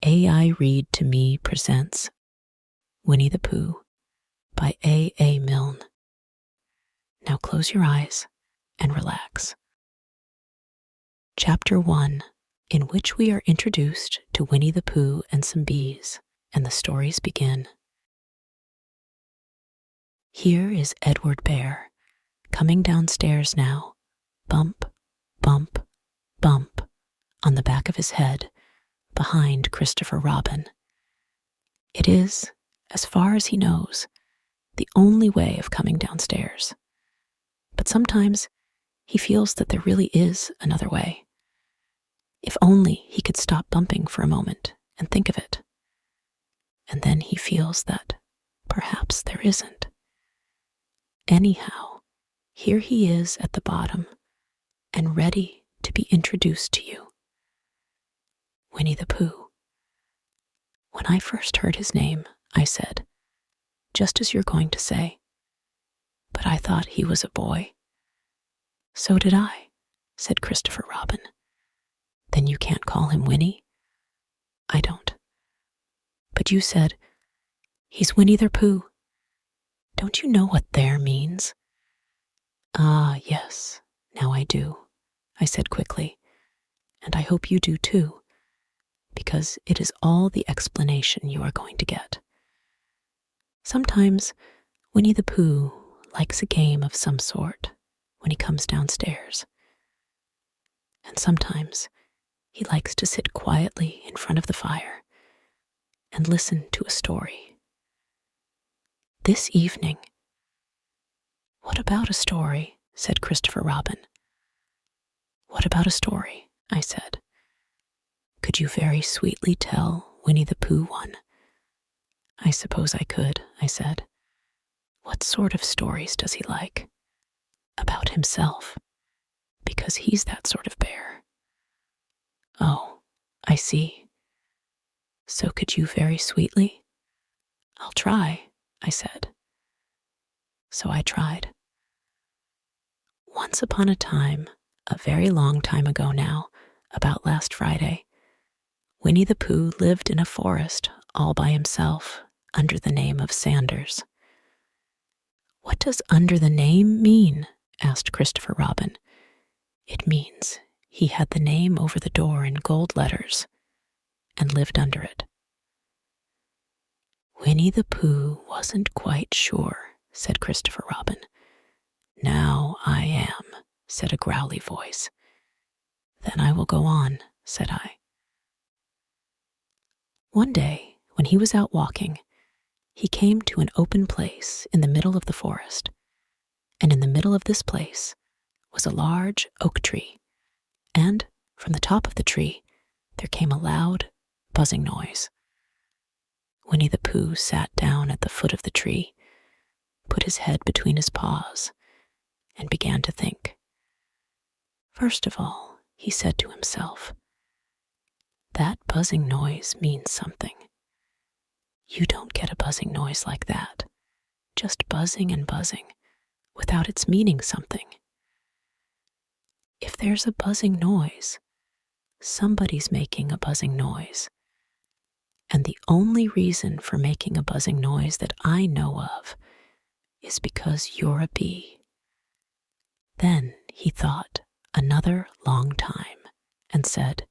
AI Read to Me presents Winnie-the-Pooh by A A Milne. Now close your eyes and relax. Chapter 1, in which we are introduced to Winnie-the-Pooh and some bees, and the stories begin. Here is Edward Bear, coming downstairs now, bump, bump, bump, on the back of his head, behind Christopher Robin. It is, as far as he knows, the only way of coming downstairs. But sometimes he feels that there really is another way. If only he could stop bumping for a moment and think of it. And then he feels that perhaps there isn't. Anyhow, here he is at the bottom and ready to be introduced to you. Winnie-the-Pooh. When I first heard his name, I said, just as you're going to say, but I thought he was a boy. So did I, said Christopher Robin. Then you can't call him Winnie? I don't. But you said, he's Winnie-the-Pooh. Don't you know what there means? Ah, yes, now I do, I said quickly, and I hope you do too, because it is all the explanation you are going to get. Sometimes Winnie-the-Pooh likes a game of some sort when he comes downstairs. And sometimes he likes to sit quietly in front of the fire and listen to a story. This evening. What about a story? Said Christopher Robin. What about a story? I said. Could you very sweetly tell Winnie-the-Pooh one? I suppose I could, I said. What sort of stories does he like? About himself, because he's that sort of bear. Oh, I see. So could you very sweetly? I'll try, I said. So I tried. Once upon a time, a very long time ago now, about last Friday, Winnie-the-Pooh lived in a forest all by himself under the name of Sanders. What does under the name mean? Asked Christopher Robin. It means he had the name over the door in gold letters and lived under it. Winnie-the-Pooh wasn't quite sure, said Christopher Robin. Now I am, said a growly voice. Then I will go on, said I. One day, when he was out walking, he came to an open place in the middle of the forest, and in the middle of this place was a large oak tree, and from the top of the tree there came a loud, buzzing noise. Winnie-the-Pooh sat down at the foot of the tree, put his head between his paws, and began to think. First of all, he said to himself, that buzzing noise means something. You don't get a buzzing noise like that, just buzzing and buzzing, without its meaning something. If there's a buzzing noise, somebody's making a buzzing noise. And the only reason for making a buzzing noise that I know of is because you're a bee. Then he thought another long time and said,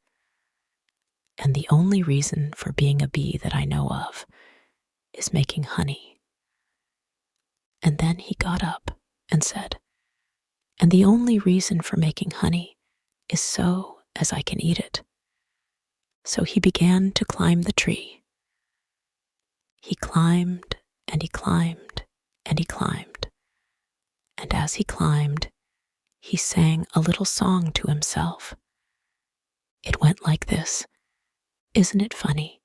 and the only reason for being a bee that I know of is making honey. And then he got up and said, and the only reason for making honey is so as I can eat it. So he began to climb the tree. He climbed and he climbed and he climbed. And as he climbed, he sang a little song to himself. It went like this. Isn't it funny?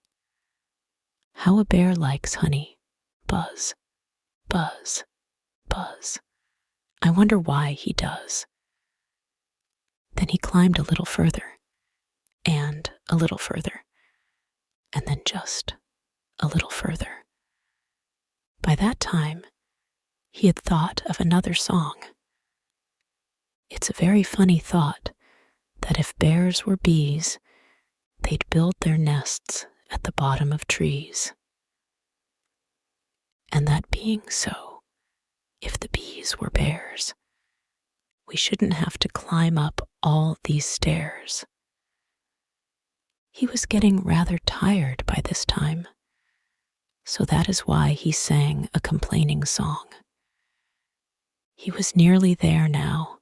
How a bear likes honey. Buzz, buzz, buzz. I wonder why he does. Then he climbed a little further, and a little further, and then just a little further. By that time, he had thought of another song. It's a very funny thought that if bears were bees, they'd build their nests at the bottom of trees. And that being so, if the bees were bears, we shouldn't have to climb up all these stairs. He was getting rather tired by this time, so that is why he sang a complaining song. He was nearly there now,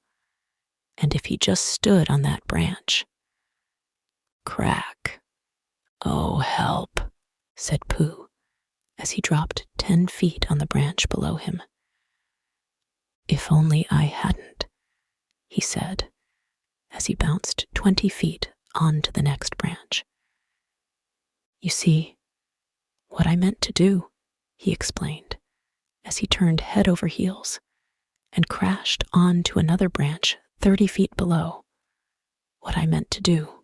and if he just stood on that branch. Crack. "Oh, help," said Pooh, as he dropped 10 feet on the branch below him. "If only I hadn't," he said, as he bounced 20 feet onto the next branch. "You see, what I meant to do," he explained, as he turned head over heels and crashed onto another branch 30 feet below. What I meant to do.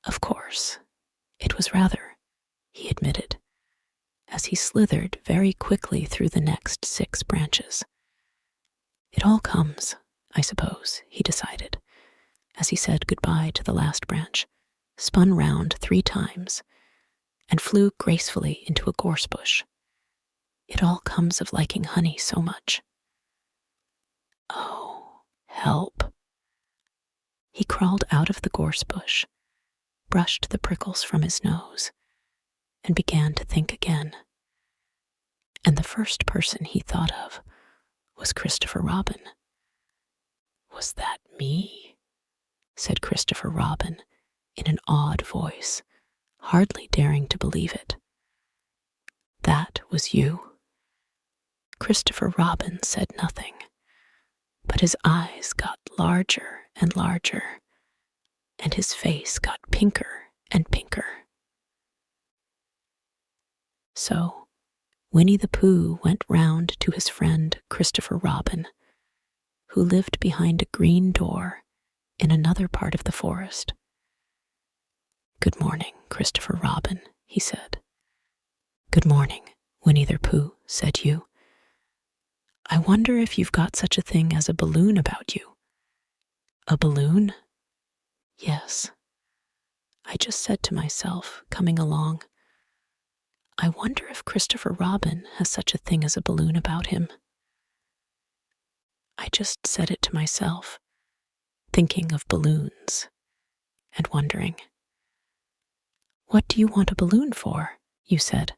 Of course, it was rather, he admitted, as he slithered very quickly through the next 6 branches. It all comes, I suppose, he decided, as he said goodbye to the last branch, spun round 3 times, and flew gracefully into a gorse bush. It all comes of liking honey so much. Oh, help. He crawled out of the gorse bush, brushed the prickles from his nose, and began to think again. And the first person he thought of was Christopher Robin. "Was that me?" said Christopher Robin in an awed voice, hardly daring to believe it. "That was you?" Christopher Robin said nothing, but his eyes got larger and larger, and his face got pinker and pinker. So Winnie-the-Pooh went round to his friend Christopher Robin, who lived behind a green door in another part of the forest. "Good morning, Christopher Robin," he said. "Good morning, Winnie-the-Pooh," said you. "I wonder if you've got such a thing as a balloon about you." "A balloon?" "Yes. I just said to myself, coming along, I wonder if Christopher Robin has such a thing as a balloon about him." I just said it to myself, thinking of balloons and wondering. "What do you want a balloon for?" you said.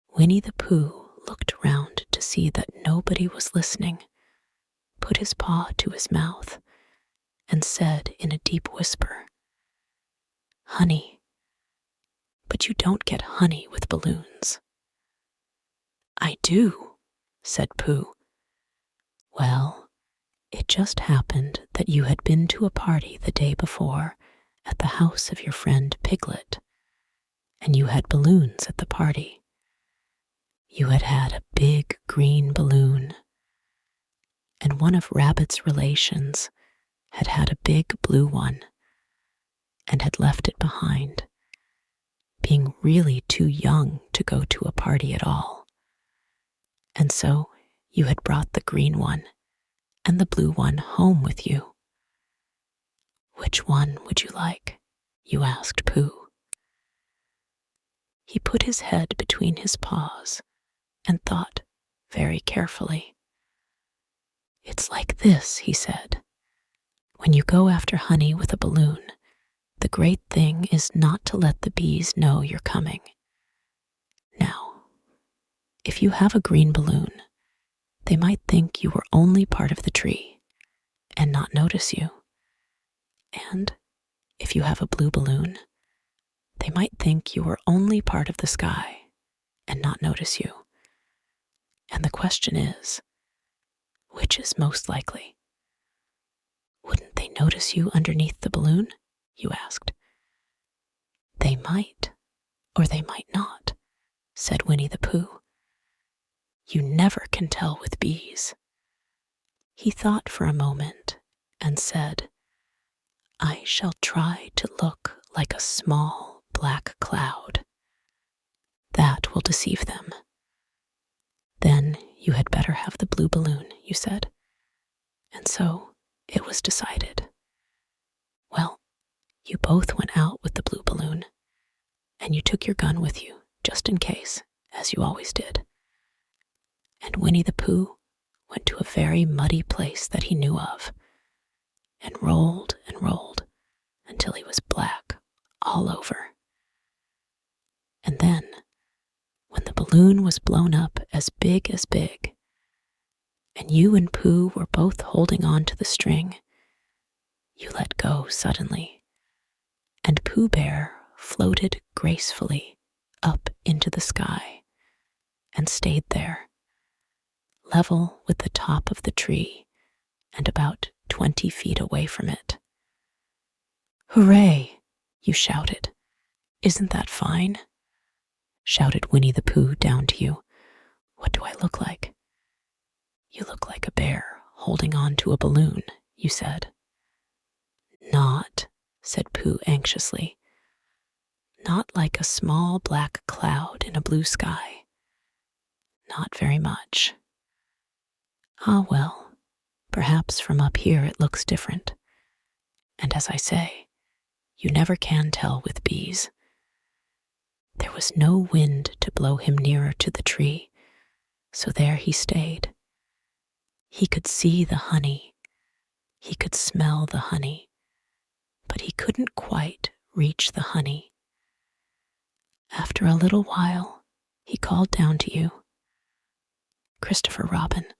Winnie-the-Pooh looked round to see that nobody was listening, put his paw to his mouth, and said in a deep whisper, "Honey. But you don't get honey with balloons." "I do," said Pooh. "Well, it just happened that you had been to a party the day before at the house of your friend Piglet, and you had balloons at the party. You had had a big green balloon, and one of Rabbit's relations had had a big blue one and had left it behind, being really too young to go to a party at all. And so you had brought the green one and the blue one home with you. Which one would you like?" you asked Pooh. He put his head between his paws and thought very carefully. "It's like this," he said. "When you go after honey with a balloon, the great thing is not to let the bees know you're coming. Now, if you have a green balloon, they might think you were only part of the tree and not notice you. And if you have a blue balloon, they might think you were only part of the sky and not notice you. And the question is, which is most likely?" "Wouldn't they notice you underneath the balloon?" you asked. "They might, or they might not," said Winnie-the-Pooh. "You never can tell with bees." He thought for a moment and said, "I shall try to look like a small black cloud. That will deceive them." "Then you had better have the blue balloon," you said. And so it was decided. Well, you both went out with the blue balloon, and you took your gun with you, just in case, as you always did. And Winnie-the-Pooh went to a very muddy place that he knew of, and rolled until he was black all over. And then, when the balloon was blown up as big, and you and Pooh were both holding on to the string, you let go suddenly, and Pooh Bear floated gracefully up into the sky and stayed there, level with the top of the tree and about 20 feet away from it. "Hooray!" you shouted. "Isn't that fine?" shouted Winnie-the-Pooh down to you. "What do I look like?" "You look like a bear holding on to a balloon," you said. "Not," said Pooh anxiously. "Not like a small black cloud in a blue sky. Not very much." "Ah, well, perhaps from up here it looks different. And as I say, you never can tell with bees." There was no wind to blow him nearer to the tree, so there he stayed. He could see the honey, he could smell the honey, but he couldn't quite reach the honey. After a little while, he called down to you. "Christopher Robin,"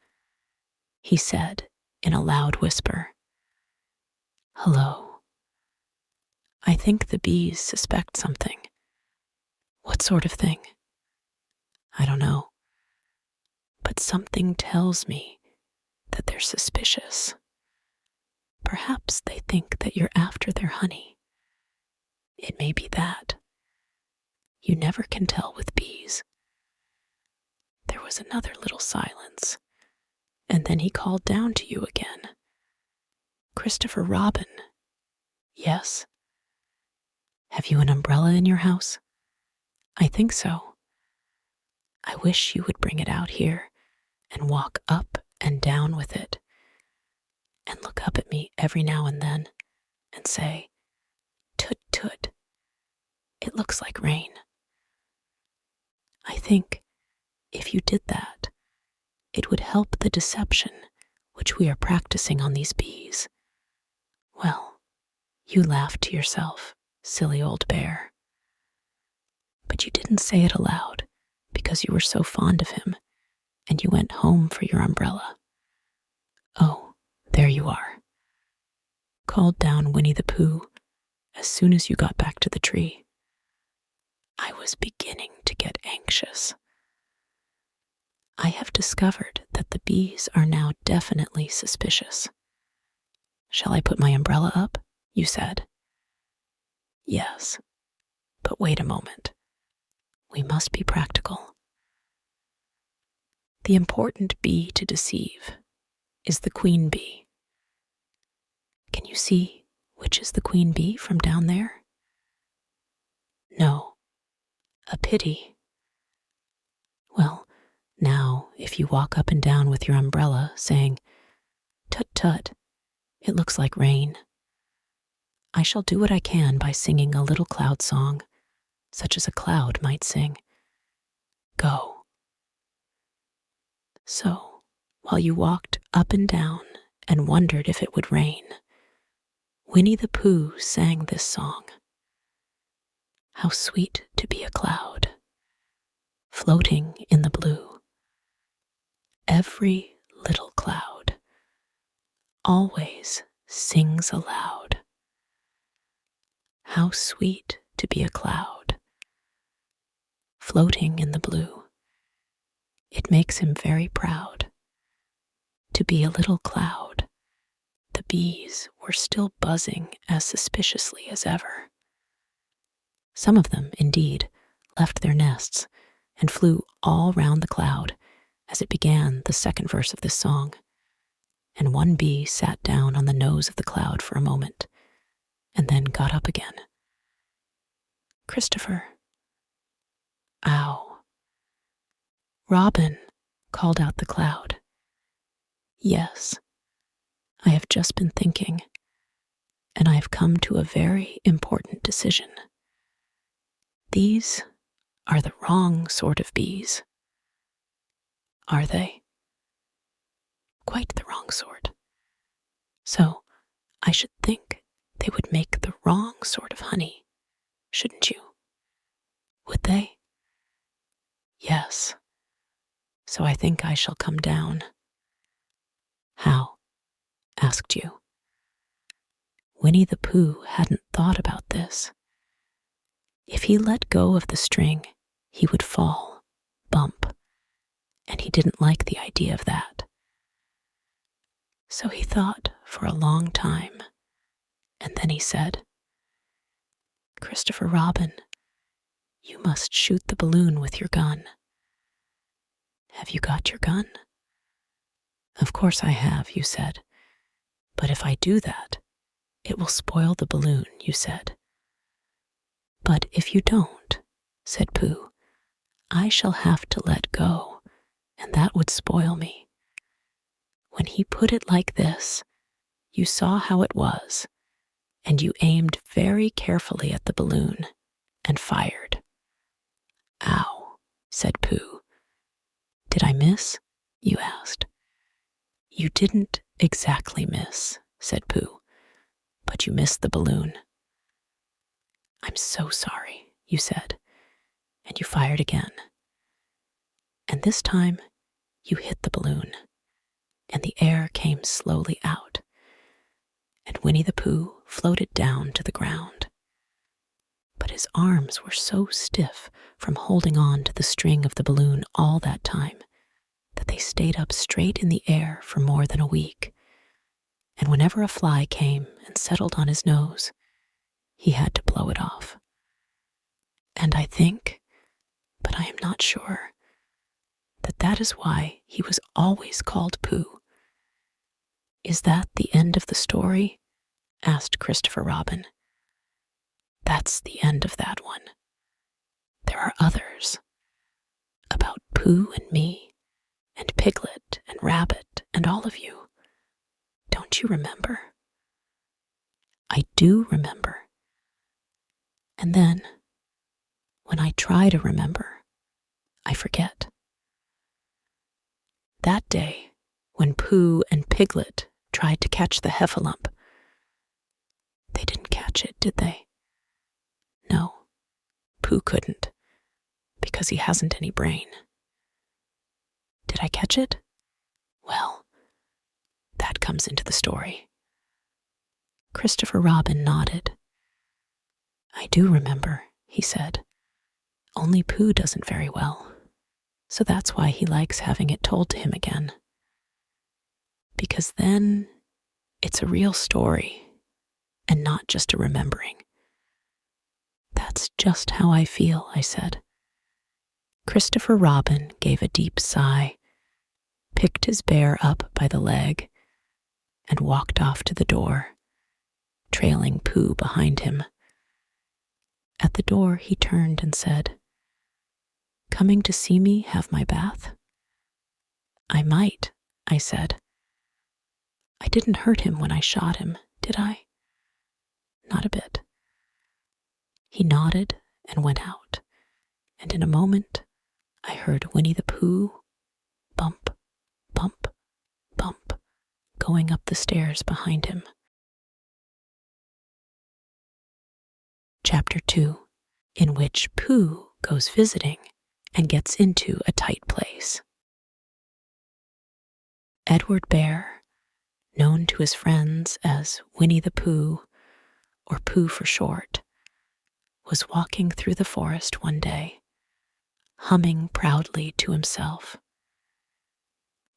he said in a loud whisper. "Hello. I think the bees suspect something." "What sort of thing?" "I don't know. But something tells me that they're suspicious. Perhaps they think that you're after their honey. It may be that. You never can tell with bees." There was another little silence, and then he called down to you again. "Christopher Robin." "Yes." "Have you an umbrella in your house?" "I think so." "I wish you would bring it out here and walk up and down with it, and look up at me every now and then and say, 'Tut tut, it looks like rain.' I think if you did that, it would help the deception which we are practicing on these bees." Well, you laughed to yourself, silly old bear. But you didn't say it aloud because you were so fond of him, and you went home for your umbrella. "Oh, there you are," called down Winnie-the-Pooh as soon as you got back to the tree. "I was beginning to get anxious. I have discovered that the bees are now definitely suspicious." "Shall I put my umbrella up?" you said. "Yes, but wait a moment. We must be practical. The important bee to deceive is the queen bee. Can you see which is the queen bee from down there?" "No. A pity." "Well, now if you walk up and down with your umbrella saying, 'Tut tut, it looks like rain,' I shall do what I can by singing a little cloud song, such as a cloud might sing. Go." So, while you walked up and down and wondered if it would rain, Winnie-the-Pooh sang this song. How sweet to be a cloud, floating in the blue. Every little cloud always sings aloud. How sweet to be a cloud, floating in the blue. It makes him very proud to be a little cloud. The bees were still buzzing as suspiciously as ever. Some of them, indeed, left their nests and flew all round the cloud as it began the second verse of this song, and one bee sat down on the nose of the cloud for a moment and then got up again. "Christopher." "Ow." "Robin," called out the cloud. "Yes, I have just been thinking, and I have come to a very important decision. these are the wrong sort of bees. Are they? Quite the wrong sort. So I should think they would make the wrong sort of honey, shouldn't you? Would they? Yes. So I think I shall come down. How? Asked you. Winnie-the-Pooh hadn't thought about this. If he let go of the string, he would fall, bump, and he didn't like the idea of that. So he thought for a long time, and then he said, "Christopher Robin, you must shoot the balloon with your gun." "Have you got your gun?" "Of course I have," you said. "But if I do that, it will spoil the balloon," you said. "But if you don't," said Pooh, "I shall have to let go, and that would spoil me." When he put it like this, you saw how it was, and you aimed very carefully at the balloon and fired. "Ow," said Pooh. "Did I miss?" you asked. "You didn't exactly miss," said Pooh, "but you missed the balloon." "I'm so sorry," you said, and you fired again. And this time, you hit the balloon, and the air came slowly out, and Winnie-the-Pooh floated down to the ground. But his arms were so stiff from holding on to the string of the balloon all that time that they stayed up straight in the air for more than a week. And whenever a fly came and settled on his nose, he had to blow it off. And I think, but I am not sure, that is why he was always called Pooh. "Is that the end of the story?" asked Christopher Robin. "That's the end of that one. There are others. About Pooh and me, and Piglet and Rabbit and all of you. Don't you remember?" "I do remember. And then, when I try to remember, I forget. That day, when Pooh and Piglet tried to catch the heffalump, they didn't catch it, did they? No, Pooh couldn't, because he hasn't any brain. Did I catch it? Well, that comes into the story." Christopher Robin nodded. "I do remember," he said. "Only Pooh doesn't very well, so that's why he likes having it told to him again. Because then it's a real story and not just a remembering." "That's just how I feel," I said. Christopher Robin gave a deep sigh, picked his bear up by the leg, and walked off to the door, trailing Pooh behind him. At the door, he turned and said, "Coming to see me have my bath?" "I might," I said. "I didn't hurt him when I shot him, did I?" "Not a bit." He nodded and went out, and in a moment I heard Winnie-the-Pooh bump, bump, bump, going up the stairs behind him. Chapter 2, in which Pooh goes visiting and gets into a tight place. Edward Bear, known to his friends as Winnie-the-Pooh, or Pooh for short, was walking through the forest one day, humming proudly to himself.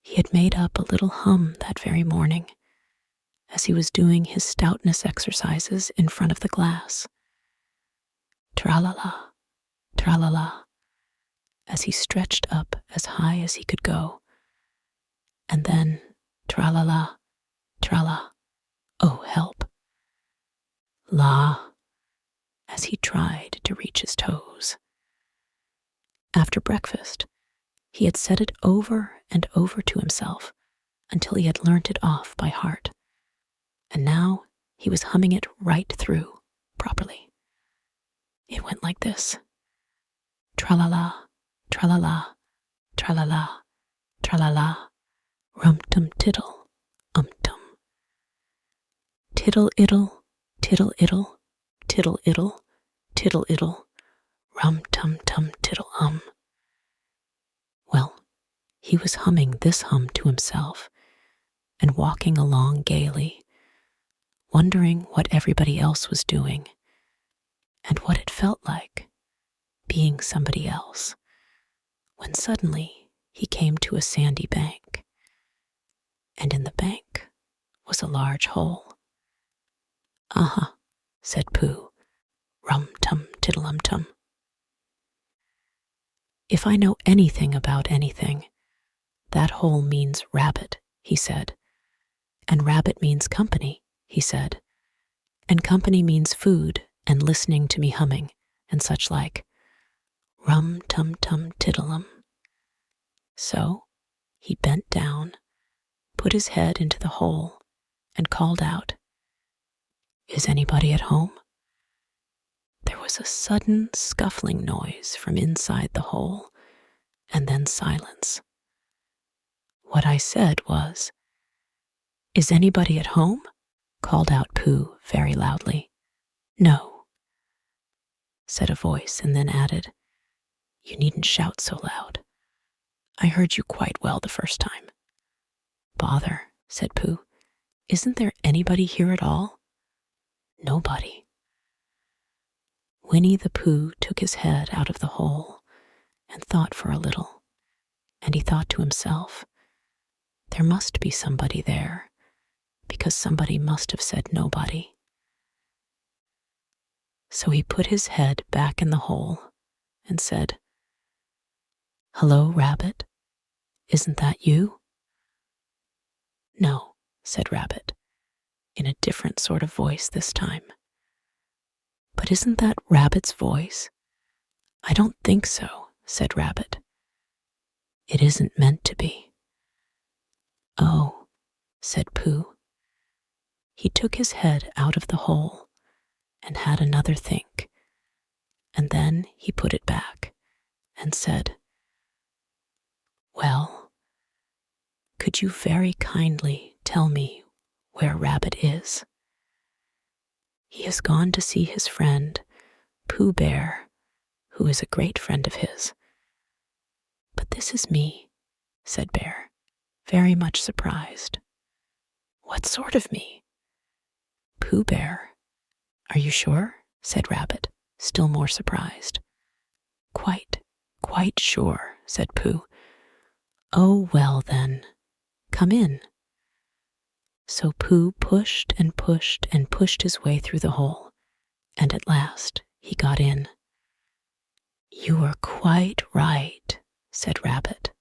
He had made up a little hum that very morning as he was doing his stoutness exercises in front of the glass. Tra-la-la, tra-la-la, as he stretched up as high as he could go. And then, tra-la-la, tra-la, oh help. La, as he tried to reach his toes. After breakfast, he had said it over and over to himself until he had learnt it off by heart, and now he was humming it right through, properly. It went like this. Tra-la-la, tra-la-la, tra-la-la, tra-la-la, rum-tum-tiddle, um-tum. Tiddle-iddle, tiddle-iddle, tiddle-iddle, tiddle-iddle, rum-tum-tum-tiddle-um. Well, he was humming this hum to himself and walking along gaily, wondering what everybody else was doing and what it felt like being somebody else, when suddenly he came to a sandy bank, and in the bank was a large hole. "Uh-huh," said Pooh, rum-tum-tiddle-um-tum. "If I know anything about anything, that hole means rabbit," he said. "And rabbit means company," he said. "And company means food and listening to me humming and such like. Rum-tum-tum-tiddle-um." So he bent down, put his head into the hole, and called out, "Is anybody at home?" There was a sudden scuffling noise from inside the hole, and then silence. What I said was, "Is anybody at home?" called out Pooh very loudly. "No," said a voice, and then added, "You needn't shout so loud. I heard you quite well the first time." "Bother," said Pooh. "Isn't there anybody here at all?" "Nobody." Winnie-the-Pooh took his head out of the hole and thought for a little, and he thought to himself, there must be somebody there, because somebody must have said nobody. So he put his head back in the hole and said, "Hello, Rabbit. Isn't that you?" "No," said Rabbit, in a different sort of voice this time. "But isn't that Rabbit's voice?" "I don't think so," said Rabbit. "It isn't meant to be." "Oh," said Pooh. He took his head out of the hole and had another think, and then he put it back and said, "Well, could you very kindly tell me where Rabbit is?" "He has gone to see his friend, Pooh Bear, who is a great friend of his." "But this is me," said Bear, very much surprised. "What sort of me?" "Pooh Bear." "Are you sure?" said Rabbit, still more surprised. Quite sure," said Pooh. "Oh, well then, come in." So Pooh pushed and pushed and pushed his way through the hole, and at last he got in. "You are quite right," said Rabbit,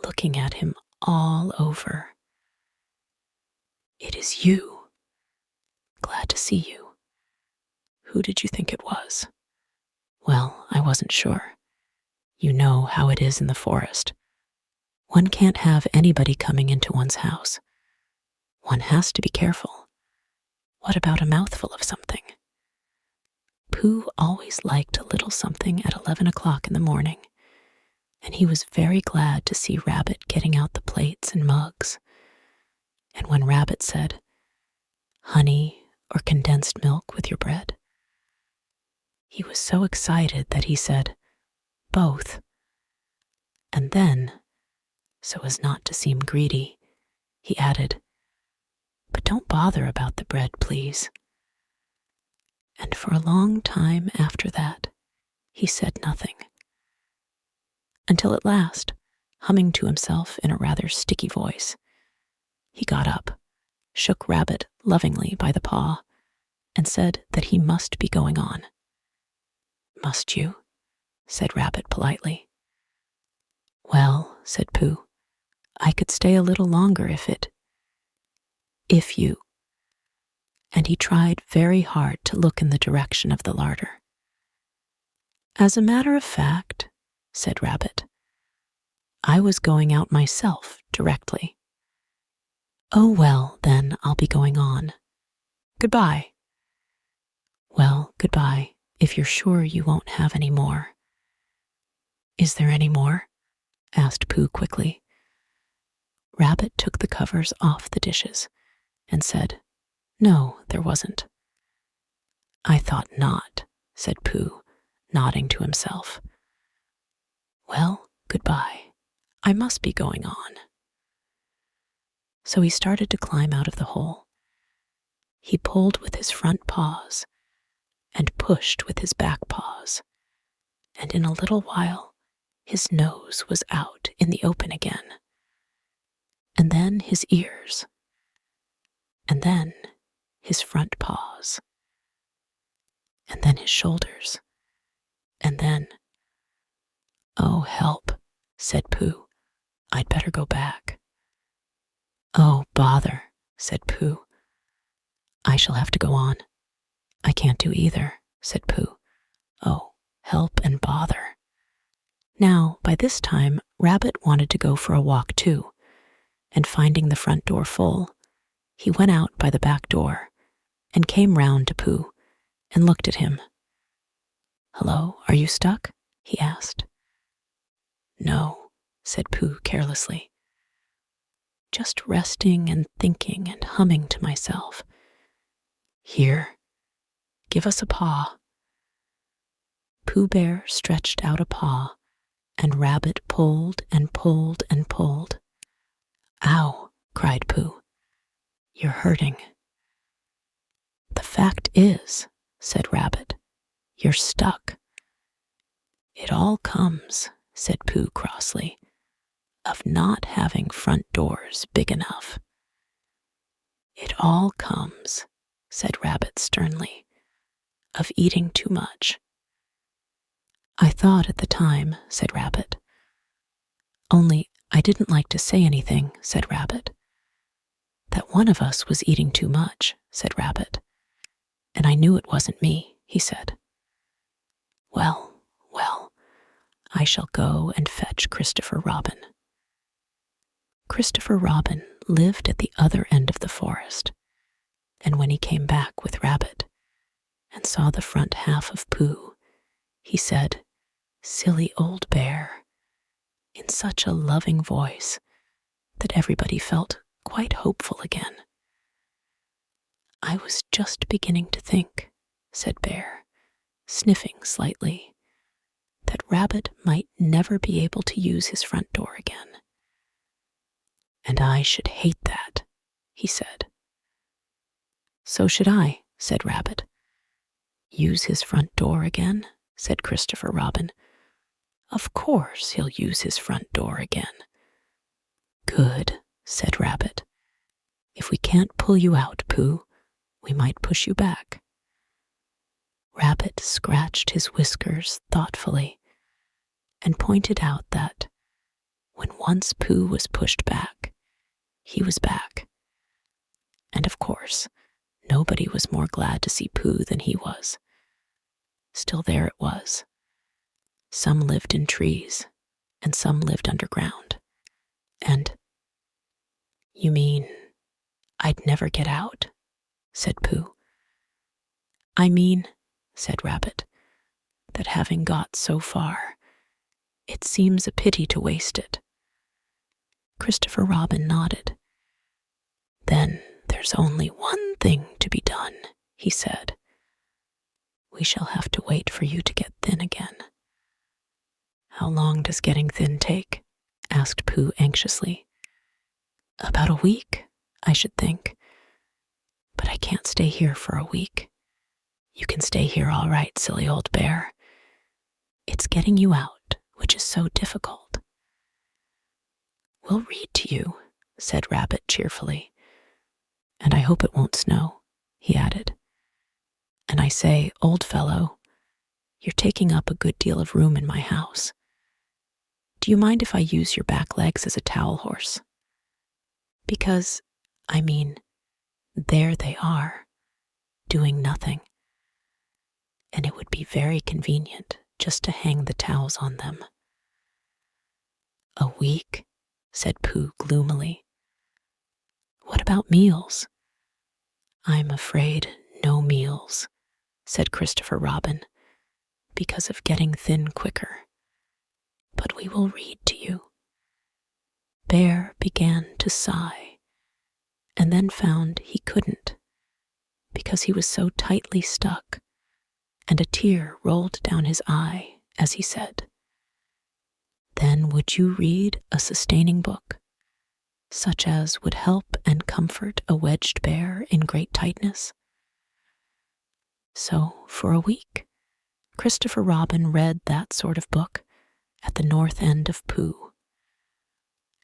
looking at him all over. "It is you. Glad to see you. Who did you think it was?" "Well, I wasn't sure. You know how it is in the forest. One can't have anybody coming into one's house. One has to be careful. What about a mouthful of something?" Pooh always liked a little something at 11 o'clock in the morning, and he was very glad to see Rabbit getting out the plates and mugs. And when Rabbit said, "Honey or condensed milk with your bread?" he was so excited that he said, "Both." And then, so as not to seem greedy, he added, "But don't bother about the bread, please." And for a long time after that, he said nothing. Until at last, humming to himself in a rather sticky voice, he got up, shook Rabbit lovingly by the paw, and said that he must be going on. "Must you?" said Rabbit politely. "Well," said Pooh, "I could stay a little longer if you," and he tried very hard to look in the direction of the larder. "As a matter of fact," said Rabbit, "I was going out myself directly." "Oh, well, then I'll be going on. Goodbye." "Well, goodbye, if you're sure you won't have any more." Is there any more? Asked Pooh quickly. Rabbit took the covers off the dishes and said, No, there wasn't. I thought not, said Pooh, nodding to himself. Well, goodbye. I must be going on. So he started to climb out of the hole. He pulled with his front paws and pushed with his back paws, and in a little while his nose was out in the open again, and then his ears, and then his front paws, and then his shoulders, and then, Oh, help, said Pooh. I'd better go back. Oh, bother, said Pooh. I shall have to go on. I can't do either, said Pooh. Oh, help and bother. Now, by this time, Rabbit wanted to go for a walk too, and finding the front door full, he went out by the back door and came round to Pooh and looked at him. Hello, are you stuck? He asked. No, said Pooh carelessly. Just resting and thinking and humming to myself. Here, give us a paw. Pooh Bear stretched out a paw, and Rabbit pulled and pulled and pulled. Ow, cried Pooh. You're hurting. The fact is, said Rabbit, you're stuck. It all comes, said Pooh crossly, of not having front doors big enough. It all comes, said Rabbit sternly, of eating too much. I thought at the time, said Rabbit. Only I didn't like to say anything, said Rabbit. That one of us was eating too much, said Rabbit. And I knew it wasn't me, he said. Well, I shall go and fetch Christopher Robin. Christopher Robin lived at the other end of the forest, and when he came back with Rabbit and saw the front half of Pooh, he said, Silly old bear, in such a loving voice that everybody felt quite hopeful again. I was just beginning to think, said Bear, sniffing slightly, that Rabbit might never be able to use his front door again. And I should hate that, he said. So should I, said Rabbit. Use his front door again, said Christopher Robin. Of course he'll use his front door again. Good, said Rabbit. If we can't pull you out, Pooh, we might push you back. Rabbit scratched his whiskers thoughtfully and pointed out that when once Pooh was pushed back, he was back. And of course, nobody was more glad to see Pooh than he was. Still there it was. Some lived in trees, and some lived underground. And, You mean I'd never get out? Said Pooh. I mean, said Rabbit, that having got so far, it seems a pity to waste it. Christopher Robin nodded. Then there's only one thing to be done, he said. We shall have to wait for you to get thin again. How long does getting thin take? Asked Pooh anxiously. About a week, I should think. But I can't stay here for a week. You can stay here all right, silly old bear. It's getting you out, which is so difficult. We'll read to you, said Rabbit cheerfully. And I hope it won't snow, he added. And I say, old fellow, you're taking up a good deal of room in my house. Do you mind if I use your back legs as a towel horse? Because, there they are, doing nothing. And it would be very convenient just to hang the towels on them. A week, said Pooh gloomily. What about meals? I'm afraid no meals, said Christopher Robin, because of getting thin quicker. but we will read to you." Bear began to sigh, and then found he couldn't, because he was so tightly stuck, and a tear rolled down his eye as he said, "Then would you read a sustaining book, such as would help and comfort a wedged bear in great tightness?" So, for a week, Christopher Robin read that sort of book at the north end of Pooh,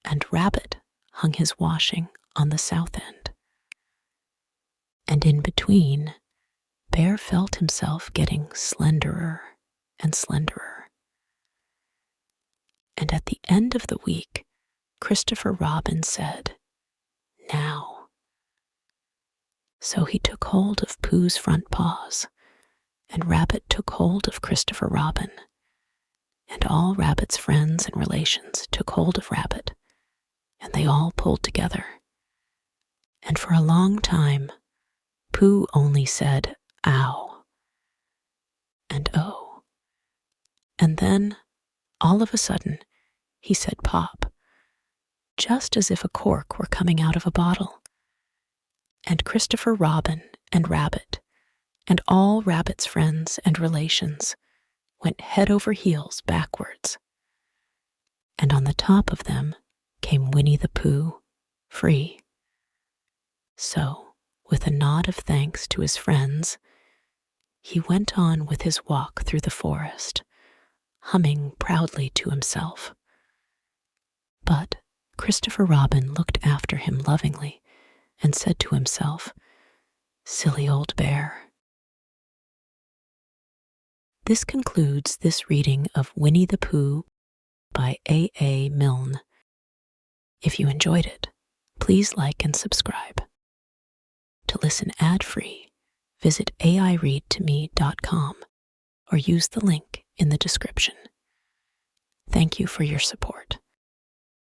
and Rabbit hung his washing on the south end. And in between, Bear felt himself getting slenderer and slenderer. And at the end of the week, Christopher Robin said, "Now." So he took hold of Pooh's front paws, and Rabbit took hold of Christopher Robin, and all Rabbit's friends and relations took hold of Rabbit, and they all pulled together. And for a long time, Pooh only said, "Ow," and "Oh." And then, all of a sudden, he said "Pop," just as if a cork were coming out of a bottle. And Christopher Robin and Rabbit, and all Rabbit's friends and relations, went head over heels backwards. And on the top of them came Winnie-the-Pooh, free. So, with a nod of thanks to his friends, he went on with his walk through the forest, humming proudly to himself. But Christopher Robin looked after him lovingly and said to himself, "Silly old bear." This concludes this reading of Winnie-the-Pooh by A. A. Milne. If you enjoyed it, please like and subscribe. To listen ad-free, visit aireadtome.com or use the link in the description. Thank you for your support.